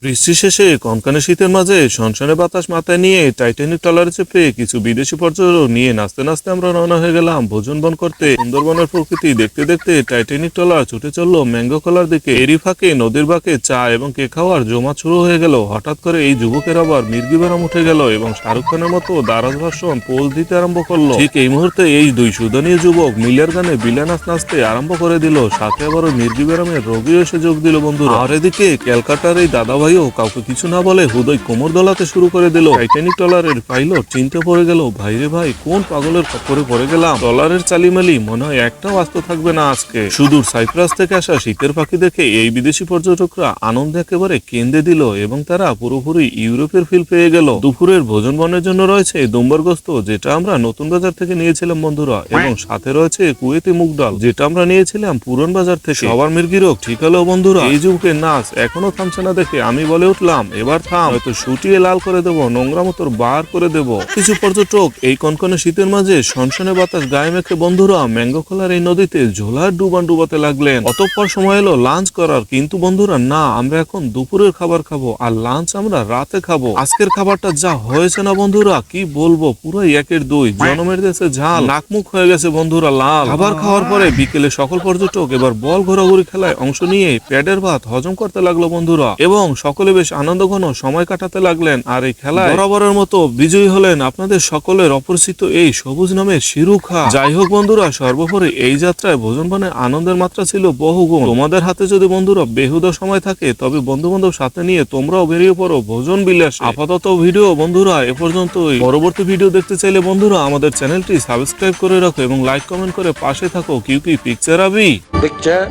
বৃষ্টি শেষে কনকনে শীতের মাঝে সনসনে বাতাস মাথায় নিয়ে টাইটানিক ট্রলারে চেপে কিছু বিদেশি পর্যটক নিয়ে নাচতে নাচতে আমরা রওনা হয়ে গেলাম ভোজন বন করতে। সুন্দরবনের প্রকৃতি দেখতে দেখতে টাইটানিক ট্রলার ছুটে চললো ম্যাঙ্গো খোলার দিকে। এরই ফাঁকে নদীর বাঁকে চা এবং কেক খাওয়ার জমা শুরু হয়ে গেল। হঠাৎ করে এই যুবকের আবার মির্গি বেরাম উঠে গেল এবং শাহরুখ খানের মতো দারাজ ভাষণ পোজ দিতে আরম্ভ করলো। ঠিক এই মুহূর্তে এই দুই সুদানীয় যুবক মিলের গানে বিলে নাচ নাচতে আরম্ভ করে দিল। সাথে আবারও মির্গি বেরামের রোগী এসে যোগ দিল বন্ধুরা। আর এদিকে ক্যালকাটার এই দাদা ভাইও কাউকে কিছু না বলে হুদয় কোমর দোলাতে শুরু করে দিল। টাইটানিক ট্রলারের পাইলট চিনতে পড়ে গেল, ভাইরে ভাই কোন পাগলের খপ্পরে পড়ে গেলাম। ট্রলারের চালিমালি মনে হয় একটাও আস্ত থাকবে না আজকে। সুদূর সাইপ্রাস থেকে আসা শীতের পাখি দেখে এই বিদেশি পর্যটকরা আনন্দে একেবারে কেঁদে দিল এবং তারা পুরোপুরি ইউরোপের ফিল পেয়ে গেল। দুপুরের ভোজন বনের জন্য রয়েছে দুম্বারগোস্ত, যেটা আমরা নতুন বাজার থেকে নিয়েছিলাম বন্ধুরা, এবং সাথে রয়েছে কুয়েতি মুগ ডাল, যেটা আমরা নিয়েছিলাম পুরন বাজার থেকে। সবার মির্গি রোগ ঠিক হলো বন্ধুরা। এই যুবকের নাচ এখনো থামছে না দেখে আমি বলে উঠলাম, এবার থাম, হয়তো শুটিয়ে লাল করে দেবো, নোংরা মতোর বার করে দেব। কিছু পর্যটক এই কনকনে শীতের মাঝে সনসনে বাতাস গায়ে মেখে বন্ধুরা ম্যাঙ্গো খোলার এই নদীতে ঝোলার ডুবান ডুবাতে লাগলেন। অতঃপর সময় এলো লাঞ্চ করার, কিন্তু বন্ধুরা না, আমরা এখন দুপুরের খাবার খাবো আর লাঞ্চ আমরা রাতে খাবো। আজকের খাবারটা যা হয়েছে না বন্ধুরা, কি বলবো, পুরো একের দুই। জনমের দেশে ঝাল, নাকমুখ হয়ে গেছে বন্ধুরা লাল। খাবার খাওয়ার পরে বিকেলে সকল পর্যটক এবার বল ঘোরাঘুরি খেলায় অংশ নিয়ে পেটের ভাত হজম করতে লাগলো বন্ধুরা, এবং সকলে বেশ আনন্দঘন সময় কাটাতে লাগলেন। আর এই খেলায় বরাবরের মতো বিজয়ী হলেন আপনাদের সকলের অপরিচিত এই সবুজ নামের শিরুখা। যাই হোক বন্ধুরা, সর্বোপরি এই যাত্রায় ভোজন বনে আনন্দের মাত্রা ছিল বহুগুণ। তোমাদের হাতে যদি বন্ধুরা বেহুদা সময় থাকে তবে বন্ধু বান্ধব সাথে নিয়ে তোমরাও বেরিয়ে পড়ো ভোজন বিলাসে। আপাতত ভিডিও বন্ধুরা এ পর্যন্তই। পরবর্তী ভিডিও দেখতে চাইলে বন্ধুরা আমাদের চ্যানেলটি সাবস্ক্রাইব করে রাখো এবং লাইক কমেন্ট করে পাশে থাকো। কিউকি পিকচার আবি पिक्चर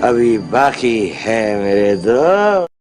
अभी बाकी है मेरे दोस्त।